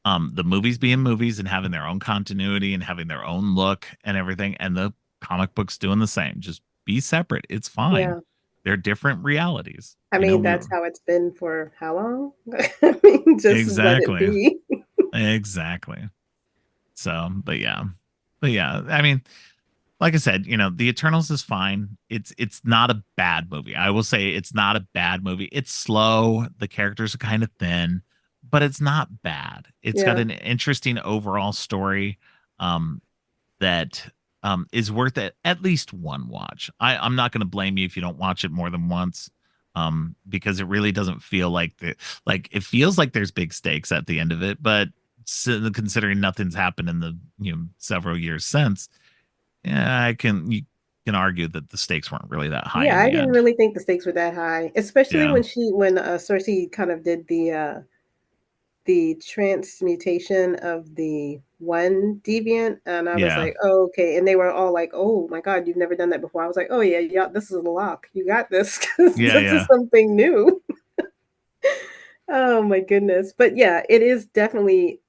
the movies being movies and having their own continuity and having their own look and everything, and the comic books doing the same. Just be separate. It's fine. Yeah. They're different realities. I You know, mean, we that's how it's been for how long? I mean, just let it exactly. be. Exactly. So, but yeah. But yeah, I mean, like I said, the Eternals is fine. It's not a bad movie. I will say it's not a bad movie. It's slow. The characters are kind of thin, but it's not bad. It's got Yeah. an interesting overall story um, that is worth it at least one watch. I'm not going to blame you if you don't watch it more than once. because it really doesn't feel like like it feels like there's big stakes at the end of it, but considering nothing's happened in the several years since, yeah, you can argue that the stakes weren't really that high Yeah, in I the didn't end. really think the stakes were that high, especially Yeah, when Cersei kind of did the transmutation of the one deviant, and I was yeah, like, "Oh, okay." And they were all like, "Oh my God, you've never done that before." I was like, "Oh yeah, yeah, this is a lock. You got this. 'Cause yeah, this is yeah, something new." Oh my goodness. But yeah, it's definitely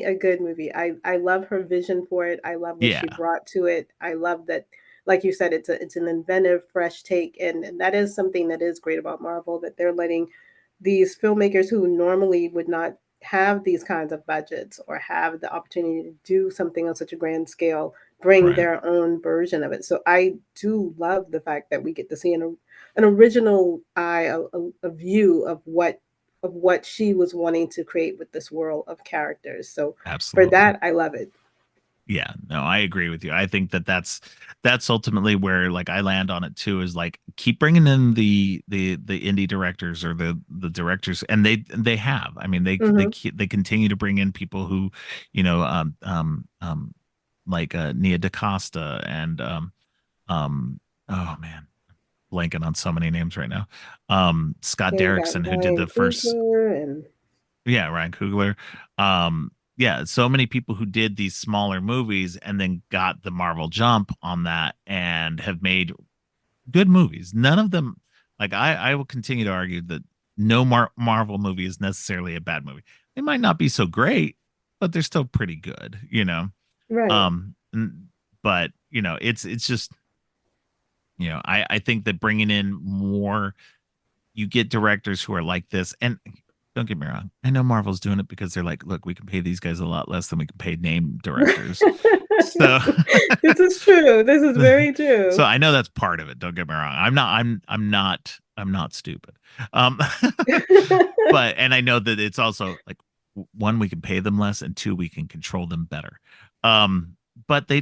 a good movie. I love her vision for it. I love what she yeah. brought to it. I love that, like you said, it's an inventive, fresh take, and that is something that is great about Marvel, that they're letting these filmmakers who normally would not have these kinds of budgets or have the opportunity to do something on such a grand scale bring Right, their own version of it. So I do love the fact that we get to see an original eye, a view of what she was wanting to create with this world of characters. So for absolutely. that, I love it. Yeah, no, I agree with you. I think that that's ultimately where like I land on it too, is like keep bringing in the indie directors or the directors, and they have. I mean, Hmm. they continue to bring in people who, you know, like Nia DaCosta and um oh man, blanking on so many names right now. Scott Yeah, you got Derrickson, who did Ryan the first, Coogler and yeah, Ryan Coogler. Yeah, so many people who did these smaller movies and then got the Marvel jump on that and have made good movies. None of them, like I will continue to argue that no Marvel movie is necessarily a bad movie. They might not be so great, but they're still pretty good, you know. right, Um, but it's just I think that bringing in more, you get directors who are like this. And don't get me wrong, I know Marvel's doing it because they're like, look, we can pay these guys a lot less than we can pay name directors. So this is true. This is very so true. I know that's part of it. Don't get me wrong. I'm not stupid. Um but and I know that it's also like, one, we can pay them less, and two, we can control them better. But they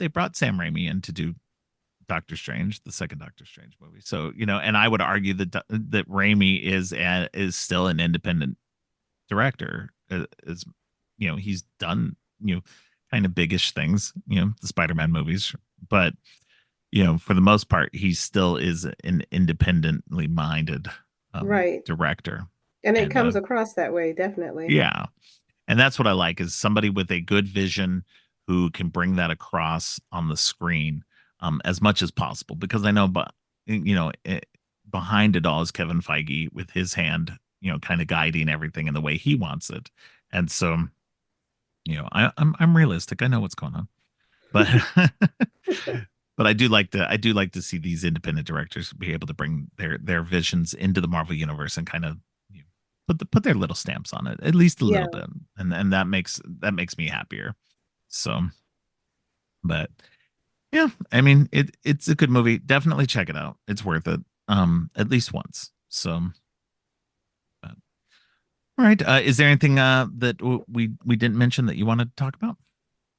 brought Sam Raimi in to do Doctor Strange, the second Doctor Strange movie. So, and I would argue that Raimi is still an independent director. Is he's done kind of biggish things, the Spider-Man movies, but for the most part, he still is an independently minded Right. director, And it and comes across that way, definitely. yeah, and that's what I like, is somebody with a good vision who can bring that across on the screen as much as possible. Because I know, but behind it all is Kevin Feige with his hand, kind of guiding everything in the way he wants it. And so, I'm realistic. I know what's going on, but but I do like to see these independent directors be able to bring their visions into the Marvel universe and kind of put their little stamps on it, at least a little Yeah. bit, and that makes me happier. So, but yeah, I mean, it's a good movie. Definitely check it out. It's worth it. At least once. So, but, all right. Is there anything that we didn't mention that you wanted to talk about?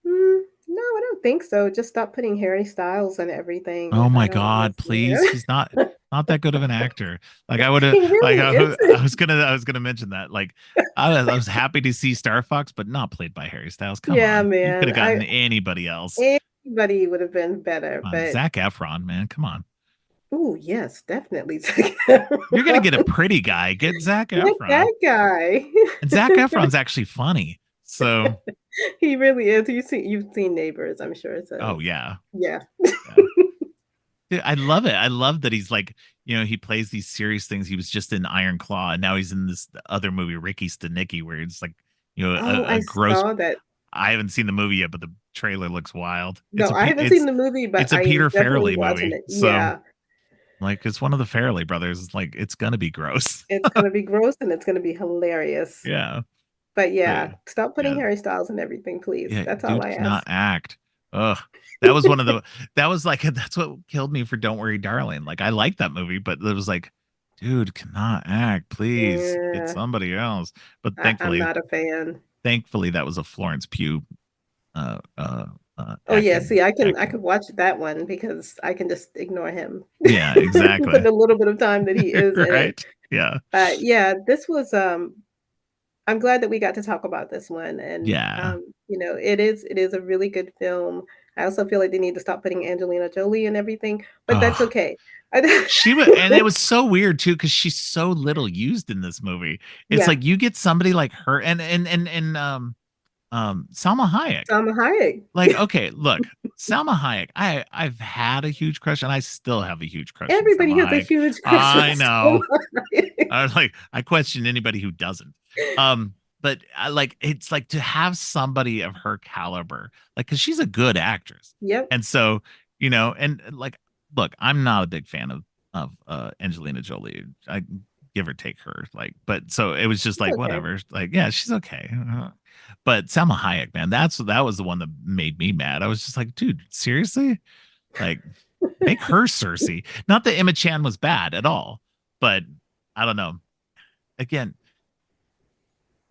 No, I don't think so. Just stop putting Harry Styles and everything. Oh I my don't wanna God, see please. it. He's not that good of an actor. Like I would have He like really isn't. I was gonna mention that. Like I was happy to see Star Fox, but not played by Harry Styles. Come Yeah, on. You could man. have gotten anybody else. Anybody would have been better, Come on, but Zac Efron, man. Come on. oh yes, definitely. You're gonna get a pretty guy. Get Zac Get Efron. that guy. And Zac Efron's actually funny. So He really is. You've seen Neighbors, I'm sure. So oh yeah. yeah. Yeah. Dude, I love it. I love that he's like, he plays these serious things. He was just in Iron Claw, and now he's in this other movie, Ricky Stenicki, where it's like, Oh, a I gross. saw that. I haven't seen the movie yet, but the trailer looks wild. No, I haven't seen the movie, but It's a I'm Peter definitely Farrelly watching movie. it. So Yeah. like, it's one of the Farrelly brothers. It's like, it's gonna be gross. It's gonna be gross and it's gonna be hilarious. Yeah. But But yeah, stop putting yeah. Harry Styles in everything, please. Yeah, That's all dude I cannot ask. act. Ugh. That was one of the that was like that's what killed me for Don't Worry Darling. Like I like that movie, but it was like, dude cannot act. Please get Yeah, somebody else. But I'm not a fan. thankfully that was a Florence Pugh Oh yeah, see, I acting. could watch that one because I can just ignore him Yeah, for exactly. the little bit of time that he is in it. Right? Yeah. But yeah, this was I'm glad that we got to talk about this one, and Yeah. you know, it is a really good film. I also feel like they need to stop putting Angelina Jolie and everything, but that's Oh, okay. she was, and it was so weird too because she's so little used in this movie. It's Yeah, like you get somebody like her and Salma Hayek. Salma Hayek. Like, okay, look, Salma Hayek. I've had a huge crush, and I still have a huge crush on Everybody Salma has a Hayek. huge crush on I Salma know. Hayek. I was like, I question anybody who doesn't. But I like it's like to have somebody of her caliber, like, because she's a good actress, Yep. and so and like, look, I'm not a big fan of Angelina Jolie. I give or take her, like, but so it was just It's like okay. whatever, like, yeah, she's okay. But Salma Hayek, man, that was the one that made me mad. I was just like, dude, seriously, like, make her Cersei. Not that Emma Chan was bad at all, but I don't know. Again,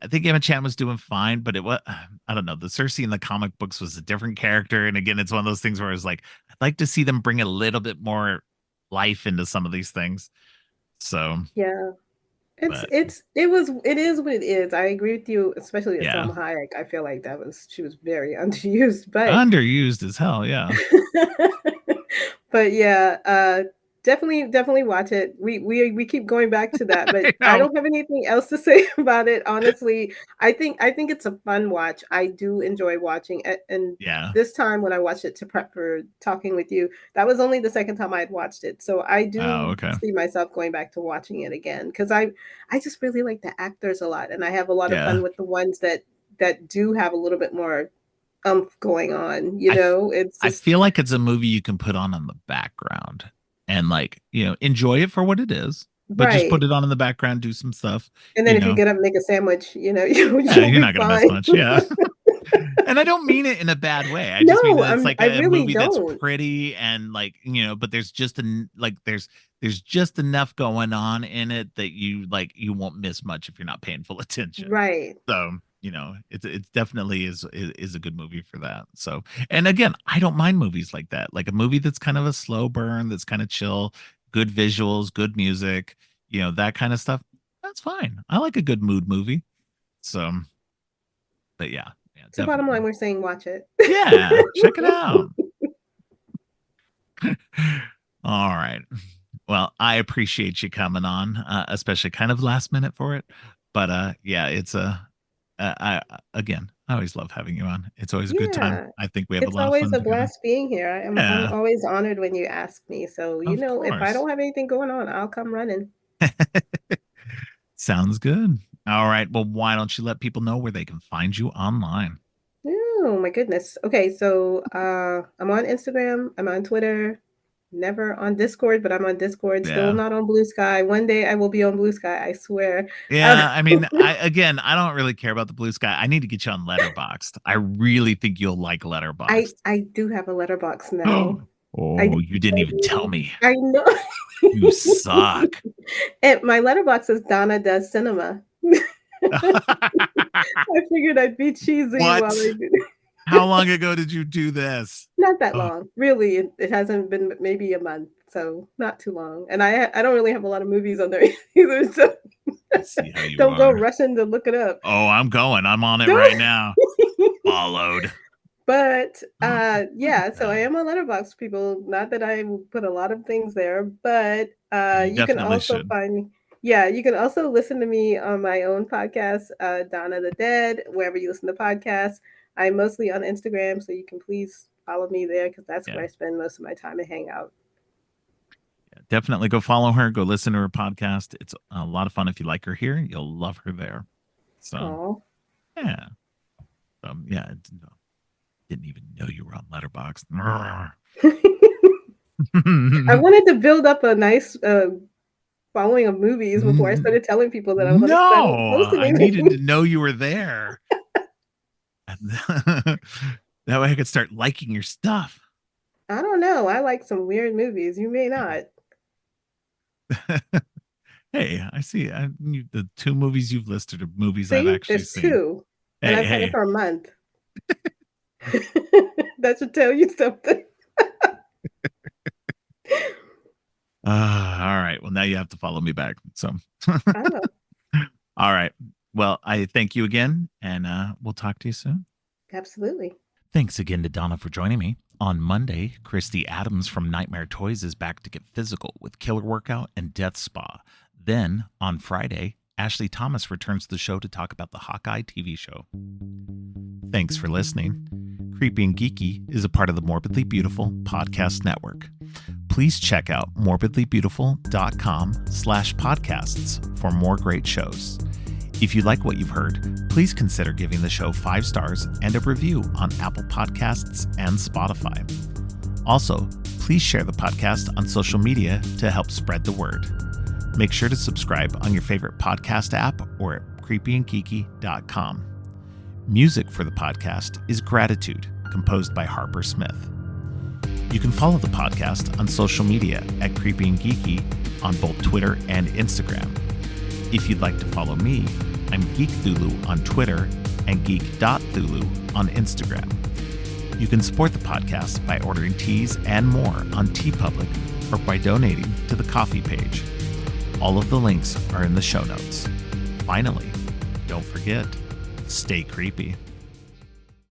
I think Emma Chan was doing fine, but it was I don't know. The Cersei in the comic books was a different character, and again, it's one of those things where it's like I'd like to see them bring a little bit more life into some of these things. So, Yeah. but It is what it is. I agree with you, especially with yeah, Selma Hayek. I feel like she was very underused, but underused as hell. Yeah, but yeah, definitely watch it. We keep going back to that, but I I know. don't have anything else to say about it. Honestly, I think it's a fun watch. I do enjoy watching it, and Yeah. this time when I watched it to prep for talking with you, that was only the second time I had watched it. So I Oh, do okay. see myself going back to watching it again because I just really like the actors a lot, and I have a lot of Yeah. fun with the ones that do have a little bit more going on. It's I just feel like it's a movie you can put on the background and, like, enjoy it for what it is, but just put right. it on in the background, do some stuff, And then you if you know. get up and make a sandwich, Yeah, you'll you're be not gonna miss fine. much. Yeah. And I don't mean it in a bad way. I just mean No, that it's like I a really movie that's don't. pretty and, like, but there's just there's just enough going on in it that you won't miss much if you're not paying full attention. Right. So, it's definitely is a good movie for that. So, and again, I don't mind movies like that. Like a movie that's kind of a slow burn, that's kind of chill, good visuals, good music, that kind of stuff. That's fine. I like a good mood movie. So, but yeah, yeah, So bottom line, definitely. we're saying watch it. Yeah, check it out. All right. Well, I appreciate you coming on, especially kind of last minute for it. But yeah, it's again, I always love having you on. It's always a good time. Yeah. I think we have a It's lot of always fun a together. blast being here. I'm Yeah, always honored when you ask me. So, of if I course. don't have anything going on, I'll come running. Sounds good. All right. Well, why don't you let people know where they can find you online? Oh my goodness. Okay, so I'm on Instagram, I'm on Twitter, never on Discord, but I'm on Discord, still Yeah. not on Blue Sky. One day I will be on Blue Sky, I swear. Um, Yeah, I mean, I don't really care about the blue sky. I need to get you on Letterboxd. I really think you'll like Letterboxd. I do have a letterbox now. I do. Oh, you didn't I even tell do. me. I know. You suck. And my letterbox is Donna Does Cinema. I figured I'd be cheesy while I What? do. How long ago did you do this? Not that Oh, long. Really, it hasn't been maybe a month, so not too long. And I don't really have a lot of movies on there either, so I see how you don't go are. rushing to look it up. Oh, I'm going. I'm on it right Don't. now. Followed. But Look yeah, at so I that. am on Letterbox, people. Not that I will put a lot of things there, but You you can definitely also should. find me. Yeah, you can also listen to me on my own podcast, Donna the Dead, wherever you listen to podcasts. I'm mostly on Instagram, so you can please follow me there because that's Yeah. where I spend most of my time and hang out. Yeah. Definitely go follow her. Go listen to her podcast. It's a lot of fun. If you like her here, you'll love her there. So, Oh. yeah. Yeah. Didn't even know you were on Letterboxd. I wanted to build up a nice following of movies before I started telling people that I was on it because I don't No, post I needed to anything. know you were there. That way I could start liking your stuff. I don't know. I like some weird movies. You may not. Hey, I see. The two movies you've listed are movies I've See, actually there's seen. two, and Hey, I've had it hey. for a month. That should tell you something. All right. Well, now you have to follow me back. So, I will. all right. Well, I thank you again, and we'll talk to you soon. Absolutely. Thanks again to Donna for joining me. On Monday, Christy Adams from Nightmare Toys is back to get physical with Killer Workout and Death Spa. Then, on Friday, Ashley Thomas returns to the show to talk about the Hawkeye TV show. Thanks for listening. Creepy and Geeky is a part of the Morbidly Beautiful podcast network. Please check out morbidlybeautiful.com/podcasts for more great shows. If you like what you've heard, please consider giving the show 5 stars and a review on Apple Podcasts and Spotify. Also, please share the podcast on social media to help spread the word. Make sure to subscribe on your favorite podcast app or at creepyandgeeky.com. Music for the podcast is Gratitude, composed by Harper Smith. You can follow the podcast on social media at Creepy and Geeky on both Twitter and Instagram. If you'd like to follow me, I'm Geek Thulu on Twitter and geek.thulu on Instagram. You can support the podcast by ordering teas and more on TeePublic or by donating to the coffee page. All of the links are in the show notes. Finally, don't forget, stay creepy.